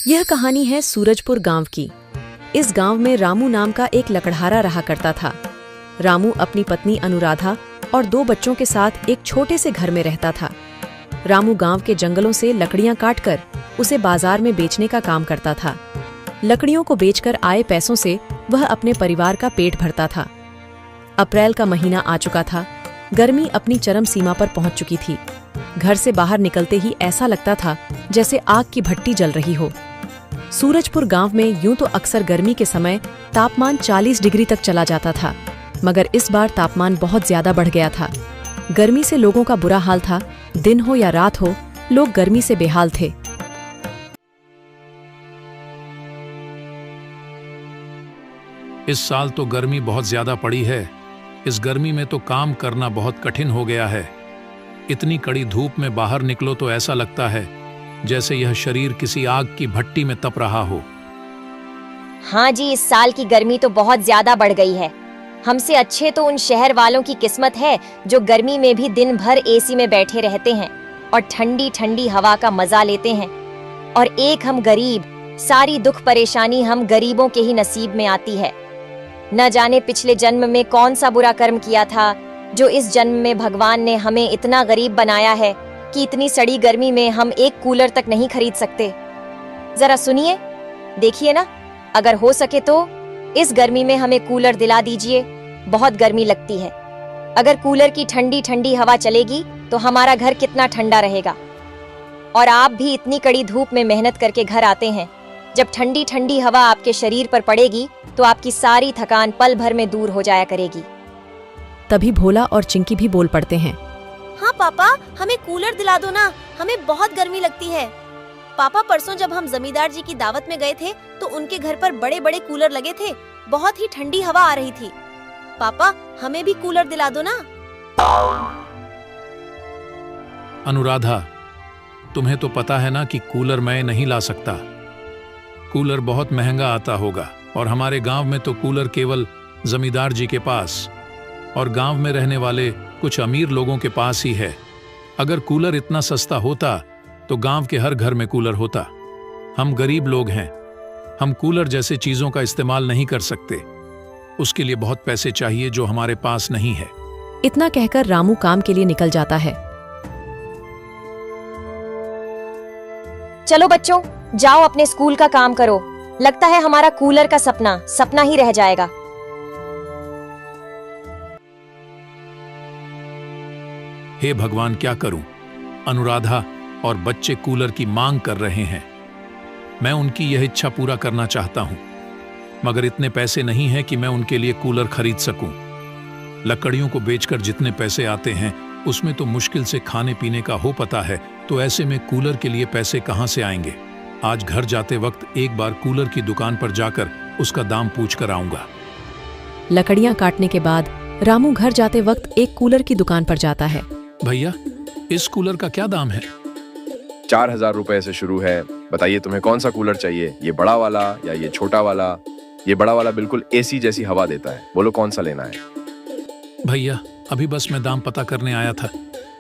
यह कहानी है सूरजपुर गांव की। इस गांव में रामू नाम का एक लकड़हारा रहा करता था। रामू अपनी पत्नी अनुराधा और 2 बच्चों के साथ एक छोटे से घर में रहता था। रामू गांव के जंगलों से लकड़ियां काटकर उसे बाजार में बेचने का काम करता था। लकड़ियों को बेचकर आए पैसों से वह अपने परिवार का पेट भरता था। अप्रैल का महीना आ चुका था। गर्मी अपनी चरम सीमा पर पहुंच चुकी थी। घर से बाहर निकलते ही ऐसा लगता था जैसे आग की भट्टी जल रही हो। सूरजपुर गांव में यूं तो अक्सर गर्मी के समय तापमान 40 डिग्री तक चला जाता था, मगर इस बार तापमान बहुत ज्यादा बढ़ गया था। गर्मी से लोगों का बुरा हाल था। दिन हो या रात हो, लोग गर्मी से बेहाल थे। इस साल तो गर्मी बहुत ज्यादा पड़ी है। इस गर्मी में तो काम करना बहुत कठिन हो गया है। इतनी कड़ी धूप में बाहर निकलो तो ऐसा लगता है जैसे यह शरीर किसी आग की भट्टी में तप रहा हो। हाँ जी, इस साल की गर्मी तो बहुत ज्यादा बढ़ गई है। हमसे अच्छे तो उन शहर वालों की किस्मत है जो गर्मी में भी दिन भर एसी में बैठे रहते हैं और ठंडी ठंडी हवा का मजा लेते हैं। और एक हम गरीब, सारी दुख परेशानी हम गरीबों के ही नसीब में आती है। न जाने पिछले जन्म में कौन सा बुरा कर्म किया था जो इस जन्म में भगवान ने हमें इतना गरीब बनाया है कि इतनी सड़ी गर्मी में हम एक कूलर तक नहीं खरीद सकते। जरा सुनिए, देखिए ना, अगर हो सके तो इस गर्मी में हमें कूलर दिला दीजिए। बहुत गर्मी लगती है। अगर कूलर की ठंडी ठंडी हवा चलेगी तो हमारा घर कितना ठंडा रहेगा। और आप भी इतनी कड़ी धूप में मेहनत करके घर आते हैं। जब ठंडी ठंडी हवा आपके शरीर पर पड़ेगी तो आपकी सारी थकान पल भर में दूर हो जाया करेगी। तभी भोला और चिंकी भी बोल पड़ते हैं। हाँ पापा, हमें कूलर दिला दो ना, हमें बहुत गर्मी लगती है। पापा, परसों जब हम जमींदार जी की दावत में गए थे तो उनके घर पर बड़े बड़े कूलर लगे थे। बहुत ही ठंडी हवा आ रही थी। पापा, हमें भी कूलर दिला दो ना। अनुराधा, तुम्हें तो पता है ना कि कूलर मैं नहीं ला सकता। कूलर बहुत महंगा आता होगा और हमारे गांव में तो कूलर केवल जमींदार जी के पास और गांव में रहने वाले कुछ अमीर लोगों के पास ही है। अगर कूलर इतना सस्ता होता तो गांव के हर घर में कूलर होता। हम गरीब लोग हैं, हम कूलर जैसे चीजों का इस्तेमाल नहीं कर सकते। उसके लिए बहुत पैसे चाहिए जो हमारे पास नहीं है। इतना कहकर रामू काम के लिए निकल जाता है। चलो बच्चों, जाओ अपने स्कूल का काम करो। लगता है हमारा कूलर का सपना सपना ही रह जाएगा। हे भगवान, क्या करूं? अनुराधा और बच्चे कूलर की मांग कर रहे हैं। मैं उनकी यह इच्छा पूरा करना चाहता हूं, मगर इतने पैसे नहीं हैं कि मैं उनके लिए कूलर खरीद सकूं। लकड़ियों को बेचकर जितने पैसे आते हैं उसमें तो मुश्किल से खाने पीने का हो पता है, तो ऐसे में कूलर के लिए पैसे कहां से आएंगे? आज घर जाते वक्त एक बार कूलर की दुकान पर जाकर उसका दाम पूछ कर आऊंगा। लकड़ियां काटने के बाद रामू घर जाते वक्त एक कूलर की दुकान पर जाता है। भैया, इस कूलर का क्या दाम है? 4000 रुपए से शुरू है। बताइए तुम्हें कौन सा कूलर चाहिए, ये बड़ा वाला या ये छोटा वाला? ये बड़ा वाला बिल्कुल एसी जैसी हवा देता है। बोलो कौन सा लेना है? भैया, अभी बस मैं दाम पता करने आया था,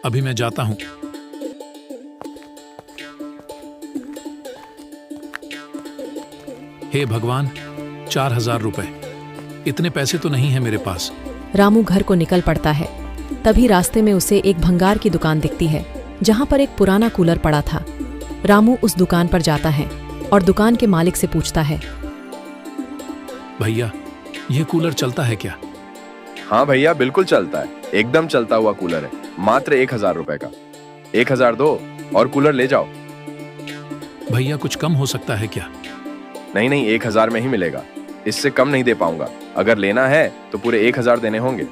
अभी मैं जाता हूं। हे भगवान, 4000 रुपए, इतने पैसे तो नहीं है मेरे पास। रामू घर को निकल पड़ता है। तभी रास्ते में उसे एक भंगार की दुकान दिखती है जहां पर एक पुराना कूलर पड़ा था। रामू उस दुकान पर जाता है और दुकान के मालिक से पूछता है, भैया, यह कूलर चलता है क्या? हाँ भैया, बिल्कुल चलता है। एकदम चलता हुआ कूलर है। मात्र 1000 रुपए का। 1000 दो और कूलर ले जाओ। भैया, कुछ कम हो सकता है क्या? नहीं नहीं, 1000 में ही मिलेगा। इससे कम नहीं दे पाऊंगा। अगर लेना है तो पूरे 1000 देने होंगे।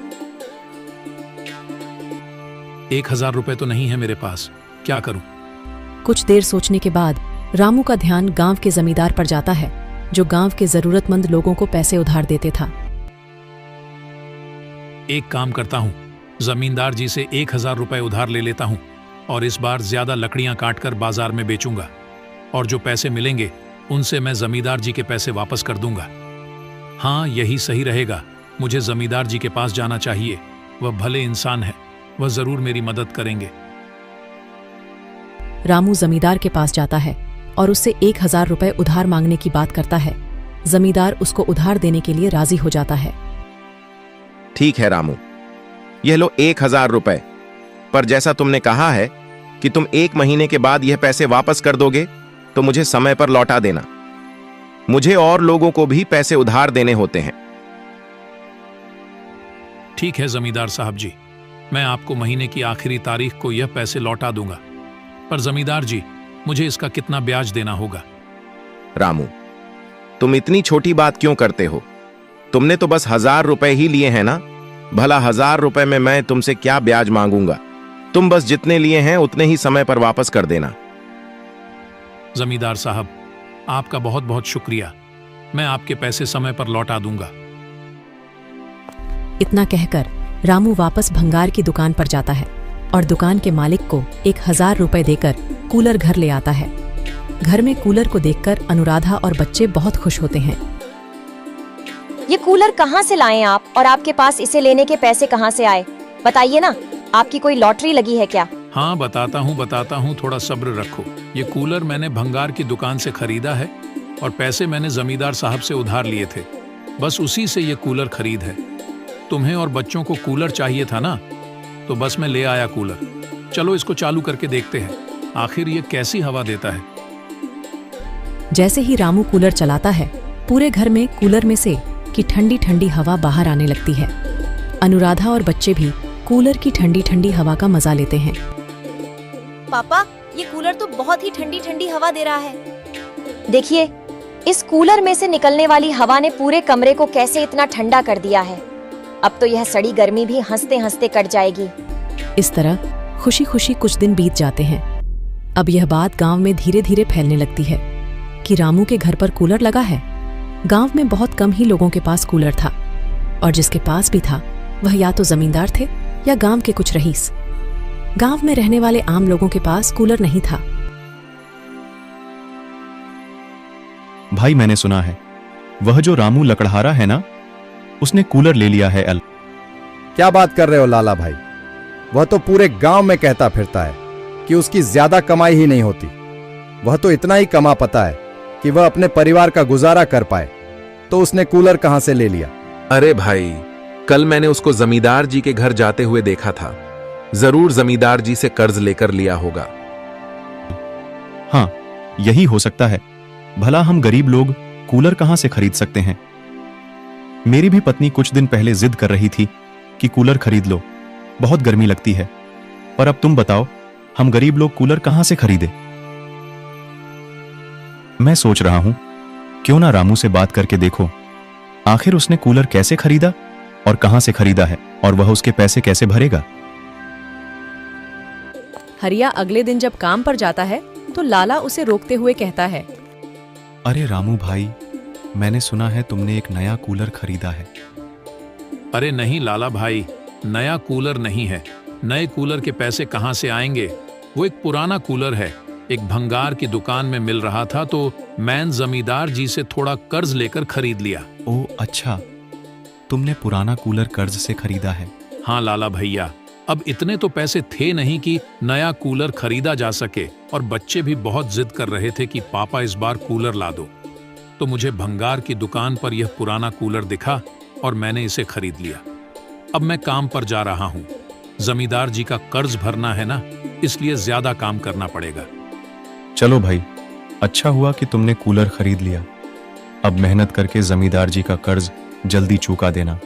1000 रुपए तो नहीं है मेरे पास, क्या करूं? कुछ देर सोचने के बाद रामू का ध्यान गांव के जमींदार पर जाता है जो गांव के जरूरतमंद लोगों को पैसे उधार देते था। एक काम करता हूं, जमींदार जी से 1000 रुपए उधार ले लेता हूं और इस बार ज्यादा लकड़ियां काटकर बाजार में बेचूंगा और जो पैसे मिलेंगे उनसे मैं जमींदार जी के पैसे वापस कर दूंगा। हाँ, यही सही रहेगा। मुझे जमींदार जी के पास जाना चाहिए। वह भले इंसान है, वह जरूर मेरी मदद करेंगे। रामू जमींदार के पास जाता है और उससे 1000 रुपए उधार मांगने की बात करता है। जमींदार उसको उधार देने के लिए राजी हो जाता है। ठीक है रामू, यह लो 1000 रुपए, पर जैसा तुमने कहा है कि तुम 1 महीने के बाद यह पैसे वापस कर दोगे, तो मुझे समय पर लौटा देना। मुझे और लोगों को भी पैसे उधार देने होते हैं। ठीक है जमींदार साहब जी, मैं आपको महीने की आखिरी तारीख को यह पैसे लौटा दूंगा। पर जमींदार जी, मुझे इसका कितना ब्याज देना होगा? रामू, तुम इतनी छोटी बात क्यों करते हो? तुमने तो बस 1000 रुपए ही लिए हैं ना। भला 1000 रुपए में मैं तुमसे क्या ब्याज मांगूंगा? तुम बस जितने लिए हैं उतने ही समय पर वापस कर देना। जमींदार साहब, आपका बहुत बहुत शुक्रिया। मैं आपके पैसे समय पर लौटा दूंगा। इतना कहकर रामू वापस भंगार की दुकान पर जाता है और दुकान के मालिक को 1000 रुपए देकर कूलर घर ले आता है। घर में कूलर को देखकर अनुराधा और बच्चे बहुत खुश होते हैं। ये कूलर कहाँ से लाए आप, और आपके पास इसे लेने के पैसे कहाँ से आए? बताइए ना, आपकी कोई लॉटरी लगी है क्या? हाँ बताता हूँ, थोड़ा सब्र रखो। ये कूलर मैंने भंगार की दुकान से खरीदा है और पैसे मैंने जमींदार साहब से उधार लिए थे। बस उसी से ये कूलर खरीद है। तुम्हें और बच्चों को कूलर चाहिए था ना, तो बस मैं ले आया कूलर। चलो इसको चालू करके देखते हैं, आखिर ये कैसी हवा देता है। जैसे ही रामू कूलर चलाता है, पूरे घर में कूलर में से की ठंडी ठंडी हवा बाहर आने लगती है। अनुराधा और बच्चे भी कूलर की ठंडी ठंडी हवा का मजा लेते हैं। पापा, ये कूलर तो बहुत ही ठंडी ठंडी हवा दे रहा है। देखिए, इस कूलर में से निकलने वाली हवा ने पूरे कमरे को कैसे इतना ठंडा कर दिया है। अब तो यह सड़ी गर्मी भी हंसते हंसते कट जाएगी। इस तरह खुशी खुशी कुछ दिन बीत जाते हैं। अब यह बात गांव में धीरे धीरे फैलने लगती है कि रामू के घर पर कूलर लगा है। गांव में बहुत कम ही लोगों के पास कूलर था, और जिसके पास भी था वह या तो जमींदार थे या गांव के कुछ रईस। गांव में रहने वाले आम लोगों के पास कूलर नहीं था। भाई, मैंने सुना है वह जो रामू लकड़हारा है ना, उसने कूलर ले लिया है। क्या बात कर रहे हो लाला भाई? वह तो पूरे गांव में कहता फिरता है कि उसकी ज्यादा कमाई ही नहीं होती। वह तो इतना ही कमा पाता है कि वह अपने परिवार का गुजारा कर पाए, तो उसने कूलर कहां से ले लिया? अरे भाई, कल मैंने उसको जमींदार जी के घर जाते हुए देखा था। जरूर जमींदार जी से कर्ज लेकर लिया होगा। हाँ, यही हो सकता है। भला हम गरीब लोग कूलर कहां से खरीद सकते हैं? मेरी भी पत्नी कुछ दिन पहले जिद कर रही थी कि कूलर खरीद लो, बहुत गर्मी लगती है। पर अब तुम बताओ, हम गरीब लोग कूलर कहां से खरीदें? मैं सोच रहा हूं, क्यों ना रामू से बात करके देखो, आखिर उसने कूलर कैसे खरीदा और कहां से खरीदा है, और वह उसके पैसे कैसे भरेगा। हरिया अगले दिन जब काम पर जाता है तो लाला उसे रोकते हुए कहता है, अरे रामू भाई, मैंने सुना है तुमने एक नया कूलर खरीदा है। अरे नहीं लाला भाई, नया कूलर नहीं है। नए कूलर के पैसे कहाँ से आएंगे? वो एक पुराना कूलर है, एक भंगार की दुकान में मिल रहा था, तो मैं जमींदार जी से थोड़ा कर्ज लेकर खरीद लिया। ओ अच्छा, तुमने पुराना कूलर कर्ज से खरीदा है? हाँ लाला भैया, अब इतने तो पैसे थे नहीं कि नया कूलर खरीदा जा सके, और बच्चे भी बहुत जिद कर रहे थे कि पापा इस बार कूलर ला दो। तो मुझे भंगार की दुकान पर यह पुराना कूलर दिखा और मैंने इसे खरीद लिया। अब मैं काम पर जा रहा हूँ। जमींदार जी का कर्ज भरना है ना, इसलिए ज्यादा काम करना पड़ेगा। चलो भाई, अच्छा हुआ कि तुमने कूलर खरीद लिया। अब मेहनत करके जमींदार जी का कर्ज जल्दी चुका देना।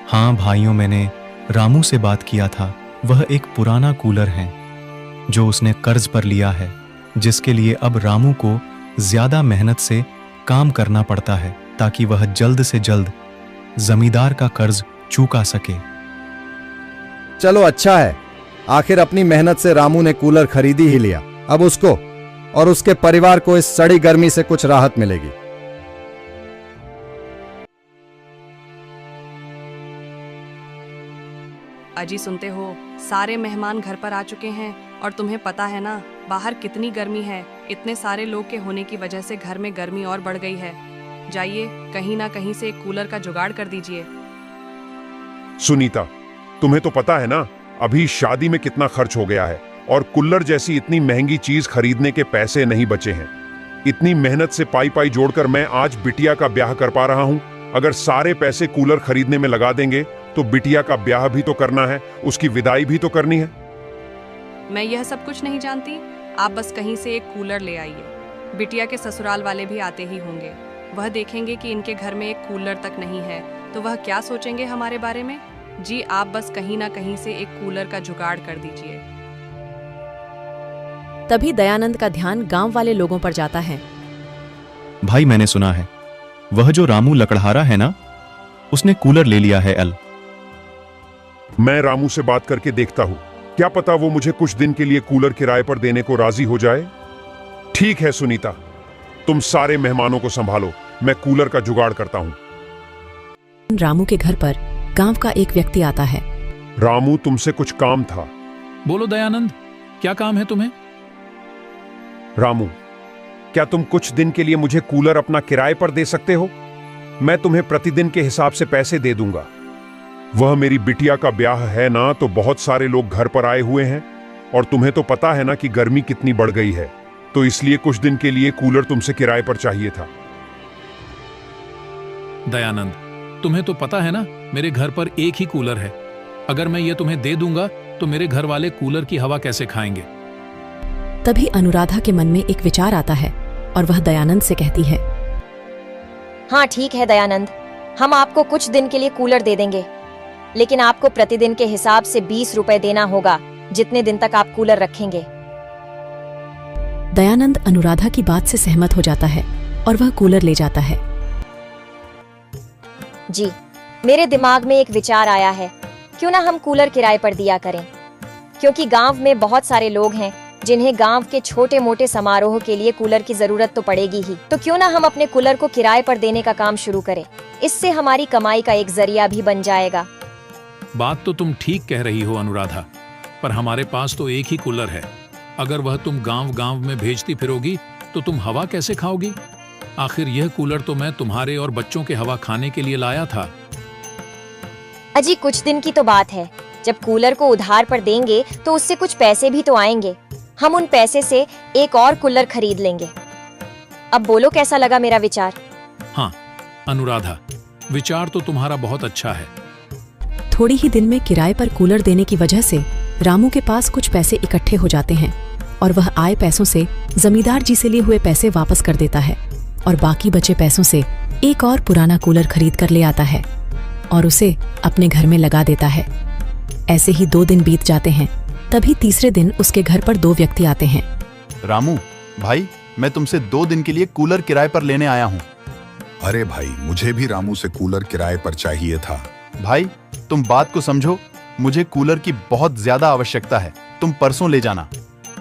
हाँ भाइयों, मैंने रामू से बात किया था। वह एक पुराना कूलर है जो उसने कर्ज पर लिया है, जिसके लिए अब रामू को ज्यादा मेहनत से काम करना पड़ता है ताकि वह जल्द से जल्द जमींदार का कर्ज चुका सके। चलो अच्छा है, आखिर अपनी मेहनत से रामू ने कूलर खरीदी ही लिया। अब उसको और उसके परिवार को इस सड़ी गर्मी से कुछ राहत मिलेगी। अजी सुनते हो, सारे मेहमान घर पर आ चुके हैं और तुम्हें पता है ना बाहर कितनी गर्मी है। इतने सारे लोग के होने की वजह से घर में गर्मी और बढ़ गई है। जाइए, कहीं ना कहीं से एक कूलर का जुगाड़ कर दीजिए। सुनीता, तुम्हें तो पता है ना अभी शादी में कितना खर्च हो गया है और कूलर जैसी इतनी महंगी चीज खरीदने के पैसे नहीं बचे हैं। इतनी मेहनत से पाई पाई जोड़कर मैं आज बिटिया का ब्याह कर पा रहा हूं। अगर सारे पैसे कूलर खरीदने में लगा देंगे तो बिटिया का ब्याह भी तो करना है, उसकी विदाई भी तो करनी है। मैं यह सब कुछ नहीं जानती, आप बस कहीं से एक कूलर ले आइए। बिटिया के ससुराल वाले भी आते ही होंगे, वह देखेंगे कि इनके घर में एक कूलर तक नहीं है तो वह क्या सोचेंगे हमारे बारे में। जी आप बस कहीं ना कहीं से एक कूलर का जुगाड़ कर दीजिए। तभी दयानंद का ध्यान गांव वाले लोगों पर जाता है। भाई मैंने सुना है वह जो रामू लकड़हारा है ना, उसने कूलर ले लिया है अल। मैं रामू से बात करके देखता हूं, क्या पता वो मुझे कुछ दिन के लिए कूलर किराए पर देने को राजी हो जाए। ठीक है सुनीता, तुम सारे मेहमानों को संभालो, मैं कूलर का जुगाड़ करता हूं। रामू के घर पर गांव का एक व्यक्ति आता है। रामू, तुमसे कुछ काम था। बोलो दयानंद, क्या काम है तुम्हें? रामू, क्या तुम कुछ दिन के लिए मुझे कूलर अपना किराए पर दे सकते हो? मैं तुम्हें प्रतिदिन के हिसाब से पैसे दे दूंगा। वह मेरी बिटिया का ब्याह है ना, तो बहुत सारे लोग घर पर आए हुए हैं और तुम्हें तो पता है ना कि गर्मी कितनी बढ़ गई है, तो इसलिए कुछ दिन के लिए कूलर तुमसे किराए पर चाहिए था। दयानंद, तुम्हें तो पता है ना मेरे घर पर एक ही कूलर है। अगर मैं ये तुम्हें दे दूंगा तो मेरे घर वाले कूलर की हवा कैसे खाएंगे? तभी अनुराधा के मन में एक विचार आता है और वह दयानंद से कहती है, हाँ ठीक है दयानंद, हम आपको कुछ दिन के लिए कूलर दे देंगे, लेकिन आपको प्रतिदिन के हिसाब से 20 रुपए देना होगा, जितने दिन तक आप कूलर रखेंगे। दयानंद अनुराधा की बात से सहमत हो जाता है और वह कूलर ले जाता है। जी, मेरे दिमाग में एक विचार आया है, क्यों ना हम कूलर किराए पर दिया करें, क्योंकि गांव में बहुत सारे लोग हैं जिन्हें गांव के छोटे मोटे समारोह के लिए कूलर की जरूरत तो पड़ेगी ही, तो क्यों ना हम अपने कूलर को किराए पर देने का काम शुरू करें। इससे हमारी कमाई का एक जरिया भी बन जाएगा। बात तो तुम ठीक कह रही हो अनुराधा, पर हमारे पास तो एक ही कूलर है। अगर वह तुम गांव गांव में भेजती फिरोगी तो तुम हवा कैसे खाओगी? आखिर यह कूलर तो मैं तुम्हारे और बच्चों के हवा खाने के लिए लाया था। अजी कुछ दिन की तो बात है, जब कूलर को उधार पर देंगे तो उससे कुछ पैसे भी तो आएंगे। हम उन पैसे से एक और कूलर खरीद लेंगे। अब बोलो कैसा लगा मेरा विचार? हाँ अनुराधा, विचार तो तुम्हारा बहुत अच्छा है। थोड़ी ही दिन में किराए पर कूलर देने की वजह से रामू के पास कुछ पैसे इकट्ठे हो जाते हैं और वह आए पैसों से जमींदार जी से लिए हुए पैसे वापस कर देता है और बाकी बचे पैसों से एक और पुराना कूलर खरीद कर ले आता है और उसे अपने घर में लगा देता है। ऐसे ही 2 दिन बीत जाते हैं। तभी तीसरे दिन उसके घर पर 2 व्यक्ति आते हैं। रामू भाई, मैं तुमसे 2 दिन के लिए कूलर किराए पर लेने आया हूँ। अरे भाई, मुझे भी रामू से कूलर किराए पर चाहिए था। भाई तुम बात को समझो, मुझे कूलर की बहुत ज्यादा आवश्यकता है। तुम परसों ले जाना,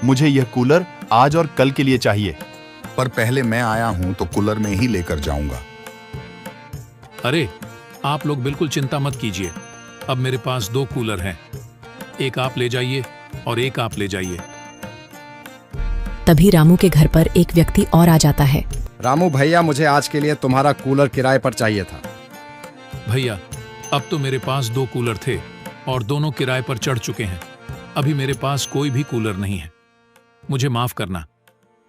मुझे यह कूलर आज और कल के लिए चाहिए। पर पहले मैं आया हूं तो कूलर में ही लेकर जाऊंगा। अरे आप लोग बिल्कुल चिंता मत कीजिए, अब मेरे पास 2 कूलर हैं, एक आप ले जाइए और एक आप ले जाइए। तभी रामू के घर पर एक व्यक्ति और आ जाता है। रामू भैया, मुझे आज के लिए तुम्हारा कूलर किराए पर चाहिए था। भैया, अब तो मेरे पास 2 कूलर थे और दोनों किराए पर चढ़ चुके हैं। अभी मेरे पास कोई भी कूलर नहीं है, मुझे माफ करना,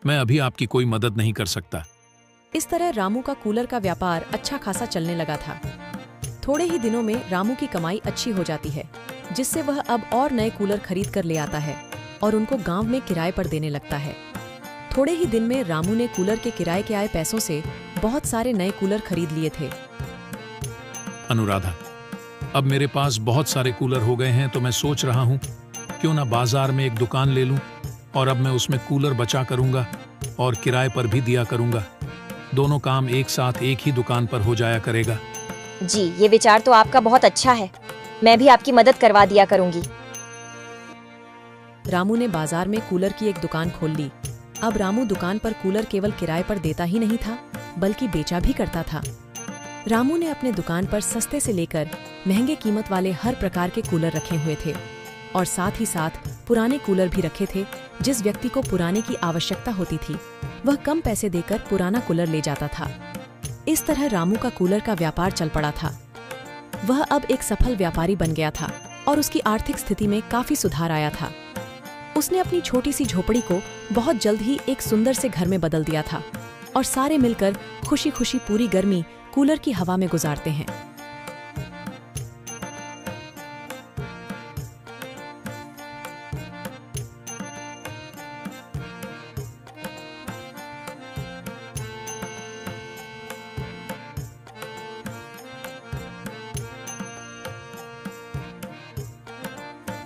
मैं अभी आपकी कोई मदद नहीं कर सकता। इस तरह रामू का कूलर का व्यापार अच्छा खासा चलने लगा था। थोड़े ही दिनों में रामू की कमाई अच्छी हो जाती है, जिससे वह अब और नए कूलर खरीद कर ले आता है और उनको गांव में किराए पर देने लगता है। थोड़े ही दिन में रामू ने कूलर के किराए के आए पैसों से बहुत सारे नए कूलर खरीद लिए थे। अनुराधा, अब मेरे पास बहुत सारे कूलर हो गए हैं तो मैं सोच रहा हूँ क्यों ना बाजार में एक दुकान ले लूँ और अब मैं उसमें कूलर बचा करूँगा और किराए पर भी दिया करूँगा। दोनों काम एक साथ एक ही दुकान पर हो जाया करेगा। जी, ये विचार तो आपका बहुत अच्छा है, मैं भी आपकी मदद करवा दिया करूंगी। रामू ने बाजार में कूलर की एक दुकान खोल ली। अब रामू दुकान पर कूलर केवल किराए पर देता ही नहीं था, बल्कि बेचा भी करता था। रामू ने अपने दुकान पर सस्ते से लेकर महंगे कीमत वाले हर प्रकार के कूलर रखे हुए थे और साथ ही साथ पुराने कूलर भी रखे थे। जिस व्यक्ति को पुराने की आवश्यकता होती थी वह कम पैसे देकर पुराना कूलर ले जाता था। इस तरह रामू का कूलर का व्यापार चल पड़ा था। वह अब एक सफल व्यापारी बन गया था और उसकी आर्थिक स्थिति में काफी सुधार आया था। उसने अपनी छोटी सी झोपड़ी को बहुत जल्द ही एक सुंदर से घर में बदल दिया था और सारे मिलकर खुशी खुशी पूरी गर्मी कूलर की हवा में गुजारते हैं।